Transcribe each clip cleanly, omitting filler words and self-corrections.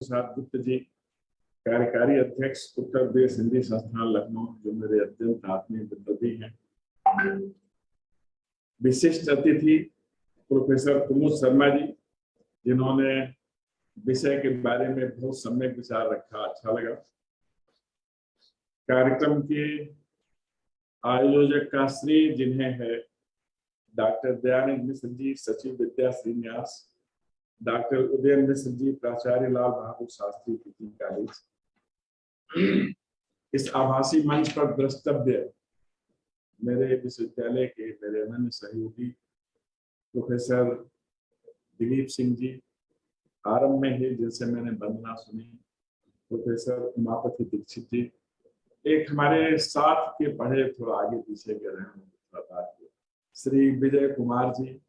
प्रसाद गुप्त जी, कार्यकारी अध्यक्ष उत्तर प्रदेश हिंदी संस्थान लखनऊ, जो मेरे अत्यंत आत्मीय मित्र हैं। विशिष्ट अतिथि प्रोफेसर कुमुद शर्मा जी, जिन्होंने विषय के बारे में बहुत सम्यक विचार रखा, अच्छा लगा। कार्यक्रम के आयोजक का श्रेय जिन्हें है डॉक्टर दयानंद मिश्र जी, सचिव विद्याश्री न्यास, डॉक्टर उदयन मिश्र जी, प्राचार्य लाल बहादुर शास्त्री पीजी कॉलेज। इस आभासी मंच पर द्रष्टव्य मेरे विश्वविद्यालय के मेरे अन्य सहयोगी प्रोफेसर दिलीप सिंह जी, आरंभ में ही जिनसे मैंने वंदना सुनी, प्रोफेसर उमापति दीक्षित जी, एक हमारे साथ के पढ़े थोड़ा आगे पीछे के रहे श्री विजय कुमार जी,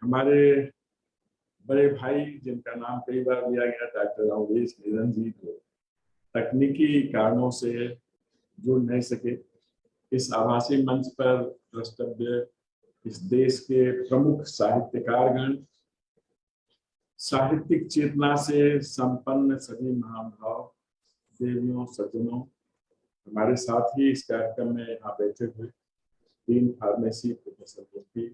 हमारे बड़े भाई जिनका नाम कई बार लिया गया डॉक्टर अवधेश निरंजन जी, को तकनीकी कारणों से जुड़ नहीं सके। इस आभासी मंच पर द्रष्टव्य इस देश के प्रमुख साहित्यकारगण, साहित्यिक चेतना से संपन्न सभी महानुभाव, देवियों सज्जनों, हमारे साथ ही इस कार्यक्रम में यहाँ बैठे हुए डीन फार्मेसी प्रोफेसर मुफ्ती,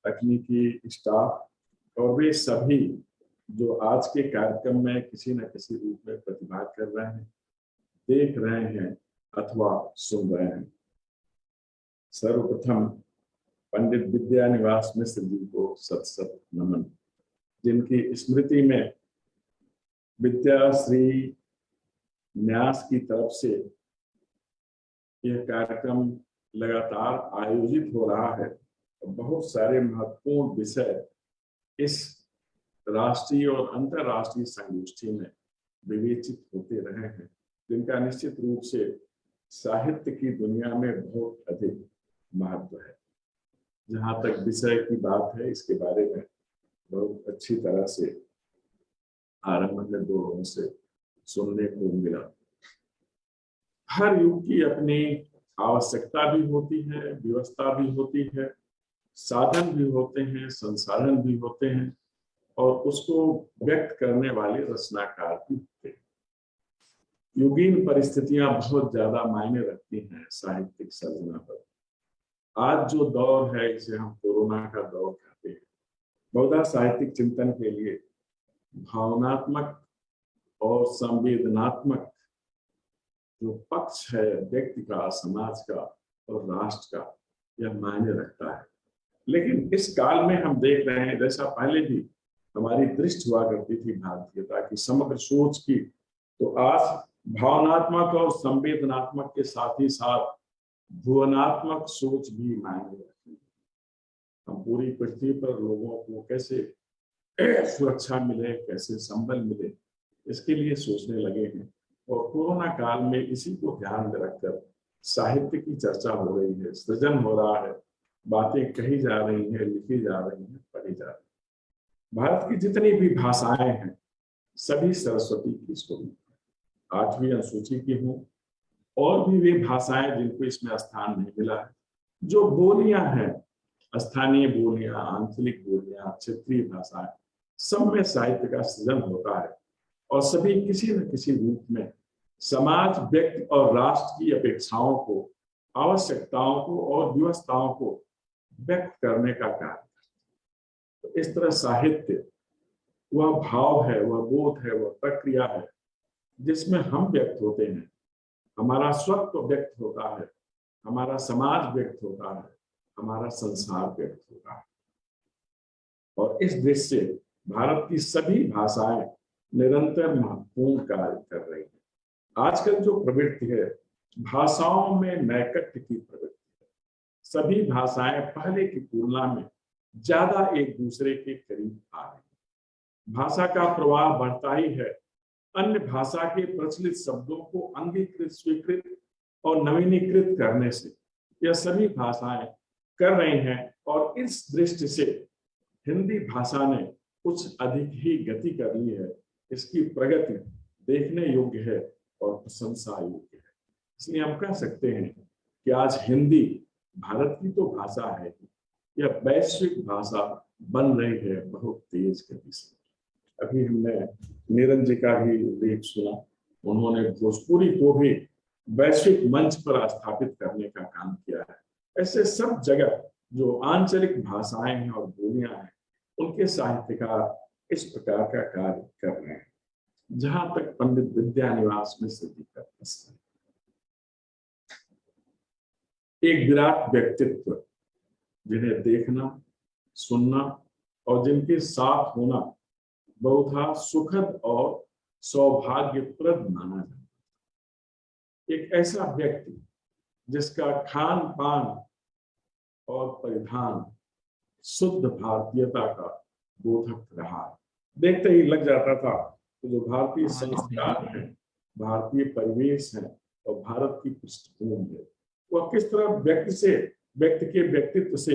तकनीकी स्टाफ और वे सभी जो आज के कार्यक्रम में किसी न किसी रूप में प्रतिभाग कर रहे हैं, देख रहे हैं अथवा सुन रहे हैं। सर्वप्रथम पंडित विद्यानिवास मिश्र जी को सत सत नमन, जिनकी स्मृति में विद्याश्री न्यास की तरफ से यह कार्यक्रम लगातार आयोजित हो रहा है। बहुत सारे महत्वपूर्ण विषय इस राष्ट्रीय और अंतर्राष्ट्रीय संगोष्ठी में विवेचित होते रहे हैं, जिनका निश्चित रूप से साहित्य की दुनिया में बहुत अधिक महत्व है। जहाँ तक विषय की बात है, इसके बारे में बहुत अच्छी तरह से आरंभ में दो लोगों से सुनने को मिला। हर युग की अपनी आवश्यकता भी होती है, व्यवस्था भी होती है, साधन भी होते हैं, संसाधन भी होते हैं और उसको व्यक्त करने वाले रचनाकार भी होते हैं। युगीन परिस्थितियां बहुत ज्यादा मायने रखती हैं साहित्यिक सर्जना पर। आज जो दौर है, इसे हम कोरोना का दौर कहते हैं। बहुधा साहित्यिक चिंतन के लिए भावनात्मक और संवेदनात्मक जो पक्ष है व्यक्ति का, समाज का और राष्ट्र का, यह मायने रखता है। लेकिन इस काल में हम देख रहे हैं, जैसा पहले भी हमारी दृष्टि हुआ करती थी भारतीयता की समग्र सोच की, तो आज भावनात्मक और संवेदनात्मक के साथ ही साथ भुवनात्मक सोच भी मायने रखती है। हम पूरी पृथ्वी पर लोगों को कैसे सुरक्षा मिले, कैसे संबल मिले, इसके लिए सोचने लगे हैं। और कोरोना काल में इसी को ध्यान में रखकर साहित्य की चर्चा हो रही है, सृजन हो रहा है, बातें कही जा रही हैं, लिखी जा रही हैं, पढ़ी जा रही हैं। भारत की जितनी भी भाषाएं हैं, सभी सरस्वती की स्वरूप है। 8वीं अनुसूची की हों और भी वे भाषाएं जिनको इसमें स्थान नहीं मिला है, जो बोलियां हैं, स्थानीय बोलियां, आंचलिक बोलियां, क्षेत्रीय भाषाएं, सब में साहित्य का सृजन होता है और सभी किसी न किसी रूप में समाज, व्यक्ति और राष्ट्र की अपेक्षाओं को, आवश्यकताओं को और व्यवस्थाओं को व्यक्त करने का कार्य। तो इस तरह साहित्य वह भाव है, वह बोध है, वह प्रक्रिया है जिसमें हम व्यक्त होते हैं, हमारा स्वत्व व्यक्त होता है, हमारा समाज व्यक्त होता है, हमारा संसार व्यक्त होता है। और इस दृश्य से भारत की सभी भाषाएं निरंतर महत्वपूर्ण कार्य कर रही हैं। आजकल जो प्रवृत्ति है, भाषाओं में नैकट्य की प्रवृत्ति है। सभी भाषाएं पहले की तुलना में ज्यादा एक दूसरे के करीब आ रही है। भाषा का प्रवाह बढ़ता ही है। अन्य भाषा के प्रचलित शब्दों को अंगीकृत, स्वीकृत और नवीनीकृत करने से यह सभी भाषाएं कर रही हैं। और इस दृष्टि से हिंदी भाषा ने कुछ अधिक ही गति कर ली है। इसकी प्रगति देखने योग्य है और प्रशंसा योग्य है। इसलिए हम कह सकते हैं कि आज हिंदी भारत की तो भाषा है, यह वैश्विक भाषा बन रही है बहुत तेज गति से। अभी हमने नीरज जी का भी लेख सुना, उन्होंने भोजपुरी को भी वैश्विक मंच पर स्थापित करने का काम किया है। ऐसे सब जगह जो आंचलिक भाषाएं हैं और बोलियां हैं, उनके साहित्यकार इस प्रकार का कार्य कर रहे हैं। जहां तक पंडित विद्यानिवास मिश्र जी का प्रश्न, एक विराट व्यक्तित्व जिन्हें देखना, सुनना और जिनके साथ होना बहुधा सुखद और सौभाग्यप्रद माना जाता है। एक ऐसा व्यक्ति जिसका खान पान और परिधान शुद्ध भारतीयता का बोधक रहा। देखते ही लग जाता था कि जो भारतीय संस्कार है, भारतीय परिवेश है और भारत की पृष्ठभूमि है, वह किस तरह व्यक्ति के व्यक्तित्व से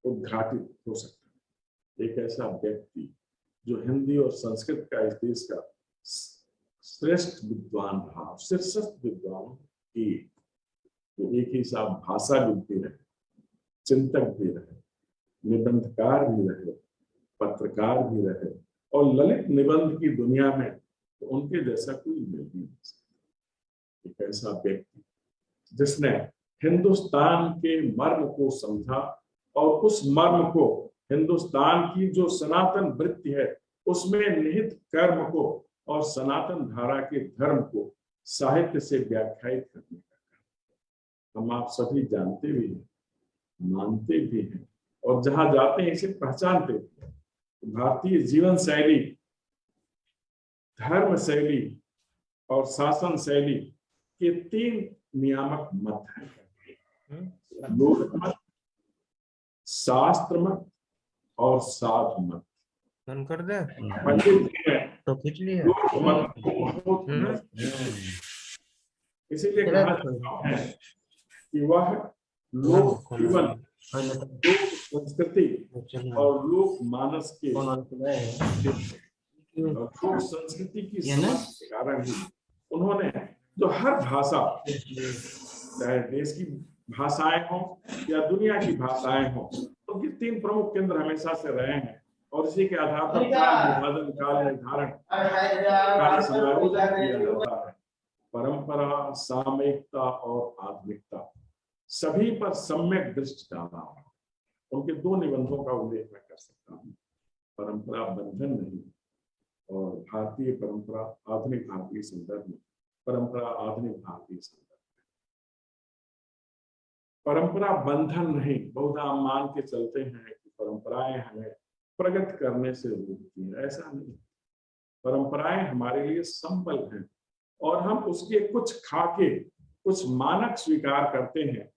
उद्घाटित हो सकता है। एक ऐसा व्यक्ति जो हिंदी और संस्कृत का इस देश का श्रेष्ठ विद्वान रहा, शीर्षस्थ विद्वान की, तो एक ही साथ भाषा भी रहे, चिंतक भी रहे, निबंधकार भी रहे, पत्रकार भी रहे और ललित निबंध की दुनिया में तो उनके जैसा कोई मिल नहीं सकता। एक ऐसा व्यक्ति जिसने हिंदुस्तान के मर्म को समझा और उस मर्म को, हिंदुस्तान की जो सनातन वृत्ति है उसमें निहित कर्म को और सनातन धारा के धर्म को साहित्य से व्याख्यायित करने का काम हम आप सभी जानते भी हैं, मानते भी हैं और जहां जाते हैं इसे पहचानते भी हैं। भारतीय जीवन शैली, धर्म शैली और शासन शैली के 3 नियामक मत हैं, लोक मत, शास्त्र मत और साधु मत। कर दे पंडित जी ने तो खींच लिया लोक मत को बहुत इसीलिए कहा जाता है कि वह लोक जीवन, लोक संस्कृति और लोक मानस के लोक संस्कृति की समझ के कारण ही उन्होंने जो हर भाषा, चाहे देश की भाषाएं हो या दुनिया की भाषाएं हो, उनके 3 प्रमुख केंद्र हमेशा से रहे हैं और इसी के आधार पर काल विभाजन, काल निर्धारण, काल समायोजन किया जाता है। परंपरा, सामयिकता और आधुनिकता सभी पर सम्यक दृष्टि डाला है। उनके 2 निबंधों का उल्लेख मैं कर सकता हूँ, परंपरा बंधन नहीं और भारतीय परंपरा आधुनिक भारतीय संदर्भ में, परंपरा आधुनिक भारतीय संदर्भ में। परंपरा बंधन नहीं, बहुत हम मान के चलते हैं कि परंपराएं हमें प्रगति करने से रोकती हैं, ऐसा नहीं। परंपराएं हमारे लिए संबल हैं और हम उसके कुछ खाके, कुछ मानक स्वीकार करते हैं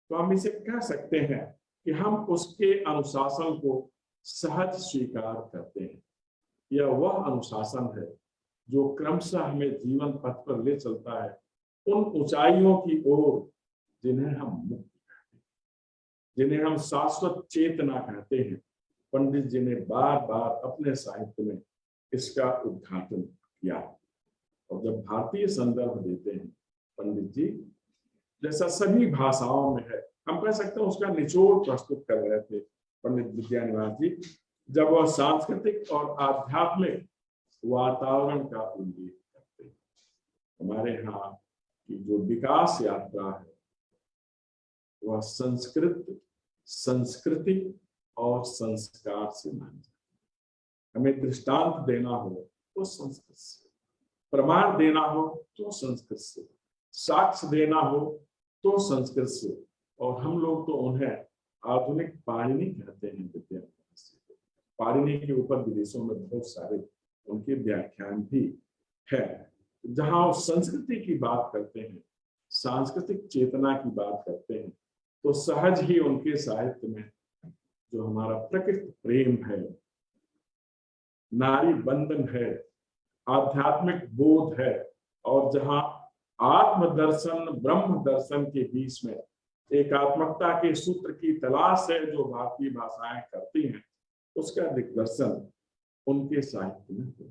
तो हम इसे कह सकते हैं कि हम उसके अनुशासन को सहज स्वीकार करते हैं। यह वह अनुशासन है जो क्रमशः हमें जीवन पथ पर ले चलता है उन ऊंचाइयों की ओर जिन्हें हम मुक्ति कहते हैं, जिन्हें हम शाश्वत चेतना कहते हैं। पंडित जी ने बार बार अपने साहित्य में इसका उद्घाटन किया और जब भारतीय संदर्भ देते हैं पंडित जी, जैसा सभी भाषाओं में है, हम कह सकते हैं उसका निचोड़ प्रस्तुत कर रहे थे पंडित विद्यानिवास जी, जब वह सांस्कृतिक और आध्यात्मिक वातावरण का उल्लेख करते हैं। हमारे यहाँ की जो विकास यात्रा है वह संस्कृत, संस्कृति और संस्कार से मानी जाती है। हमें दृष्टांत देना हो तो संस्कृत से, प्रमाण देना हो तो संस्कृत से, साक्ष्य देना हो तो संस्कृत से, और हम लोग तो उन्हें आधुनिक पाणिनि कहते हैं। विद्यानिवास पाणिनि के ऊपर विदेशों में बहुत सारे उनके व्याख्यान भी है। जहां संस्कृति की बात करते हैं, सांस्कृतिक चेतना की बात करते हैं, तो सहज ही उनके साहित्य में जो हमारा प्रकृति प्रेम है, नारी बंधन है, आध्यात्मिक बोध है, और जहां आत्मदर्शन ब्रह्म दर्शन के बीच में एकात्मकता के सूत्र की तलाश है जो भारतीय भाषाएं करती हैं, उसका दिग्दर्शन उनके साहित्य में हो।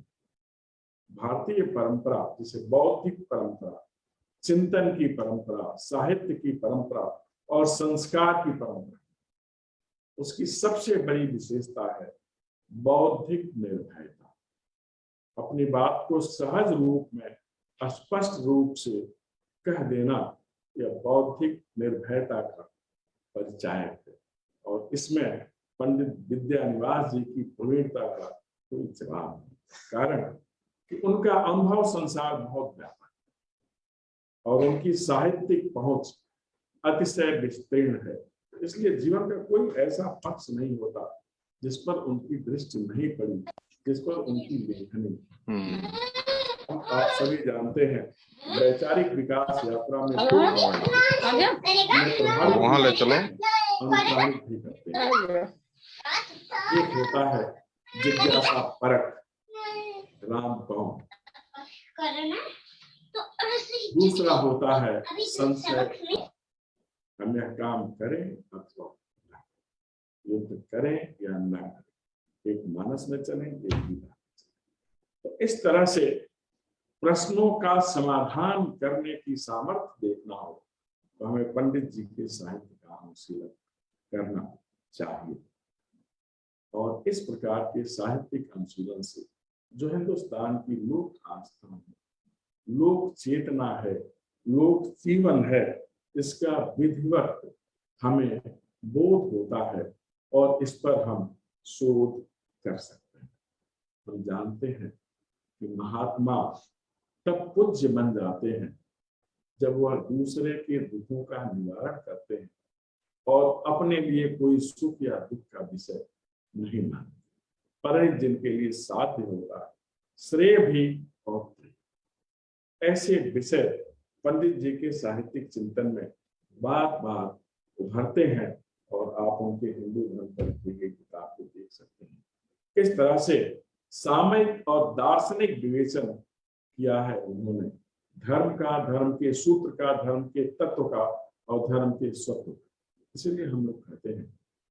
भारतीय परंपरा, जिसे बौद्धिक परंपरा, चिंतन की परंपरा, साहित्य की परंपरा और संस्कार की परंपरा, उसकी सबसे बड़ी विशेषता है बौद्धिक निर्भयता। अपनी बात को सहज रूप में स्पष्ट रूप से कह देना यह बौद्धिक निर्भयता का परिचायक है, और इसमें पंडित विद्यानिवास जी की प्रवीणता का कोई जवाब नहीं। कारण कि उनका अनुभव संसार बहुत व्यापक है और उनकी साहित्यिक पहुंच अतिशय विस्तीर्ण है, इसलिए जीवन का कोई ऐसा पक्ष नहीं होता जिस पर उनकी दृष्टि नहीं पड़ी, जिस पर उनकी लेखनी। आप सभी जानते हैं वैचारिक विकास यात्रा में वहां ले चलो। अनुप्राणित भी करते हैं। एक होता है जिज्ञासा परक राम कौन, दूसरा होता है संशय हम यह काम करें अथवा युद्ध करें या न करें, एक मानस में चलें एक विधान में चलें। तो इस तरह से प्रश्नों का समाधान करने की सामर्थ्य देखना हो तो हमें पंडित जी के साहित्य का अनुशीलन करना चाहिए, और इस प्रकार के साहित्यिक अनुशीलन से जो हिंदुस्तान की लोक आस्था है, लोक चेतना है, लोक जीवन है, इसका विधिवत हमें बोध होता है और इस पर हम शोध कर सकते हैं। हम जानते हैं कि महात्मा तब पूज्य बन जाते हैं जब वह दूसरे के दुखों का निवारण करते हैं और अपने लिए कोई सुख या दुख का विषय नहीं मानते, पर जिनके लिए साध्य होता है श्रेय भी और प्रिय। ऐसे विषय पंडित जी के साहित्यिक चिंतन में बार बार उभरते हैं और आप उनके हिंदू धर्म पर लिखी गई किताब को देख सकते हैं किस तरह से सामयिक और दार्शनिक विवेचन किया है उन्होंने, धर्म का, धर्म के सूत्र का, धर्म के तत्व का और धर्म के स्वत्व का। इसलिए हम लोग कहते हैं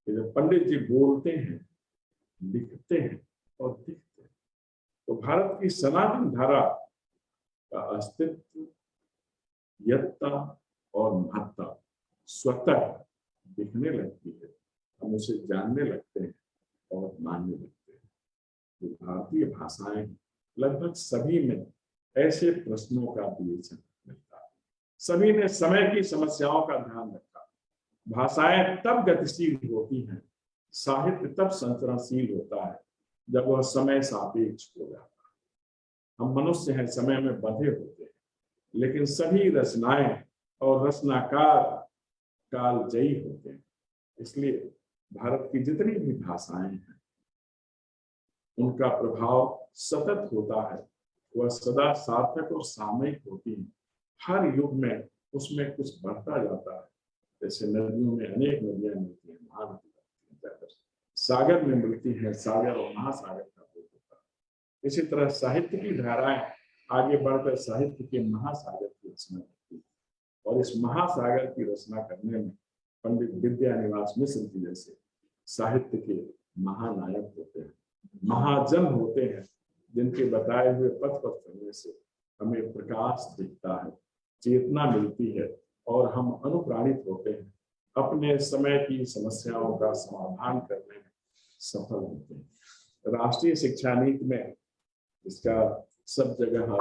कि जब पंडित जी बोलते हैं, लिखते हैं और दिखते हैं तो भारत की सनातन धारा का अस्तित्व, यत्ता और महत्ता स्वतः दिखने लगती है, हम उसे जानने लगते हैं और मानने लगते हैं। तो भारतीय भाषाएं लगभग सभी में ऐसे प्रश्नों का विवेचन मिलता है, सभी ने समय की समस्याओं का ध्यान रखा। भाषाएं तब गतिशील होती हैं, साहित्य तब संचरणशील होता है जब वह समय सापेक्ष हो जाता है। हम मनुष्य हैं, समय में बंधे होते हैं, लेकिन सभी रचनाएं और रचनाकार कालजयी होते हैं। इसलिए भारत की जितनी भी भाषाएं हैं उनका प्रभाव सतत होता है, वह सदा सार्थक और सामयिक होती है। हर युग में उसमें कुछ बढ़ता जाता है, जैसे नदियों में अनेक नदियां मिलती हैं, महानदी जाकर सागर में मिलती है, सागर और महासागर का बोध होता है। इसी तरह साहित्य की धाराएं आगे बढ़कर साहित्य के महासागर की रचना करती है, और इस महासागर की रचना करने में पंडित विद्यानिवास मिश्र जी जैसे साहित्य के महानायक होते हैं, महाजन होते हैं, जिनके बताए हुए पथ पर चलने से हमें प्रकाश दिखता है, चेतना मिलती है और हम अनुप्राणित होते हैं, अपने समय की समस्याओं का समाधान करने में सफल होते हैं। राष्ट्रीय शिक्षा नीति में इसका सब जगह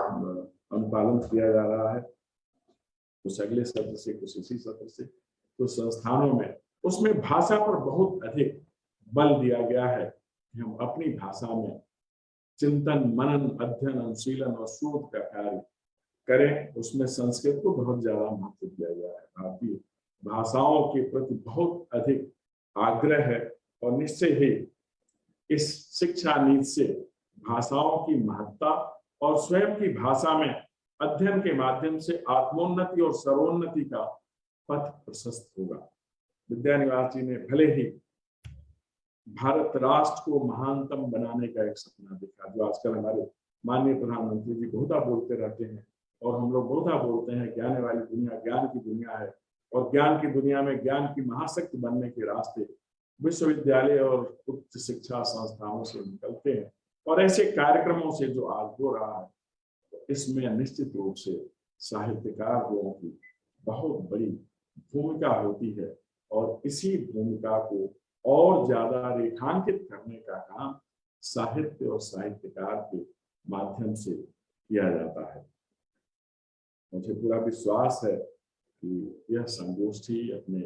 अनुपालन किया जा रहा है, कुछ अगले सत्र से, कुछ इसी सत्र से, कुछ संस्थानों में उसमें भाषा पर बहुत अधिक बल दिया गया है कि हम अपनी भाषा में चिंतन, मनन, अध्ययन, अनुशीलन और शोध का कार्य करें। उसमें संस्कृत को बहुत ज्यादा महत्व दिया गया है। भारतीय भाषाओं के प्रति बहुत अधिक आग्रह है और निश्चय ही इस शिक्षा नीति से भाषाओं की महत्ता और स्वयं की भाषा में अध्ययन के माध्यम से आत्मोन्नति और सर्वोन्नति का पथ प्रशस्त होगा। विद्यानिवास जी ने भले ही भारत राष्ट्र को महानतम बनाने का एक सपना देखा, जो आजकल हमारे माननीय प्रधानमंत्री जी बहुधा बोलते रहते हैं और हम लोग बहुधा बोलते हैं, ज्ञान वाली दुनिया ज्ञान की दुनिया है, और ज्ञान की दुनिया में ज्ञान की महाशक्ति बनने के रास्ते विश्वविद्यालय और उच्च शिक्षा संस्थानों से निकलते हैं। और ऐसे कार्यक्रमों से जो आज हो रहा है, इसमें निश्चित रूप से साहित्यकार लोगों की बहुत बड़ी भूमिका होती है, और इसी भूमिका को और ज्यादा रेखांकित करने का काम साहित्य और साहित्यकार के माध्यम से किया जाता है। मुझे पूरा विश्वास है कि यह संगोष्ठी अपने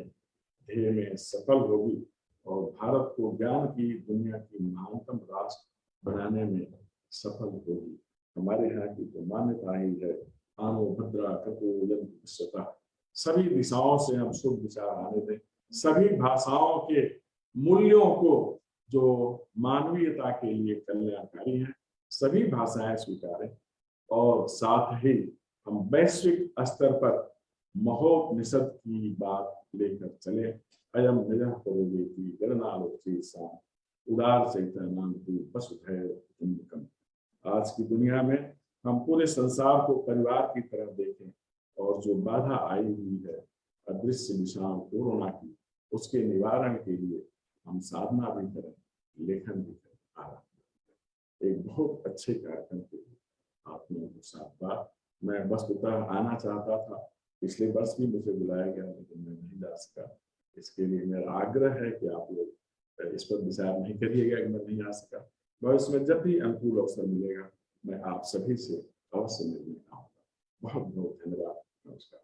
ध्येय में सफल होगी और भारत को ज्ञान की दुनिया की महानतम राष्ट्र बनाने में सफल होगी। हमारे यहाँ की तो मान्यता ही है, आनो भद्रा कपो यंत्र विश्वतः। सभी दिशाओं से हम शुभ विचार आने दें, सभी भाषाओं के मूल्यों को जो मानवीयता के लिए कल्याणकारी हैं, सभी भाषाएं स्वीकारें और साथ ही हम वैश्विक स्तर पर महोपनिषद की बात लेकर चले। अयम निजः परोवेति गणनालोचि सा उदार चैतन्यम वसुधैव कुटुम्बकम्। आज की दुनिया में हम पूरे संसार को परिवार की तरह देखें और जो बाधा आई हुई है अदृश्य विषाणु कोरोना की, उसके निवारण के लिए हम साधना भी करें, लेखन भी करें। आराम एक बहुत अच्छे कार्यक्रम के लिए आप लोगों के साथ बात, मैं वस्तुतः आना चाहता था, पिछले वर्ष भी मुझे बुलाया गया लेकिन मैं नहीं जा सका। इसके लिए मेरा आग्रह है कि आप लोग इस पर विचार नहीं करिएगा कि मैं नहीं आ सका। भविष्य में जब भी अनुकूल अवसर मिलेगा मैं आप सभी से अवश्य मिलने आऊंगा। बहुत बहुत धन्यवाद। नमस्कार।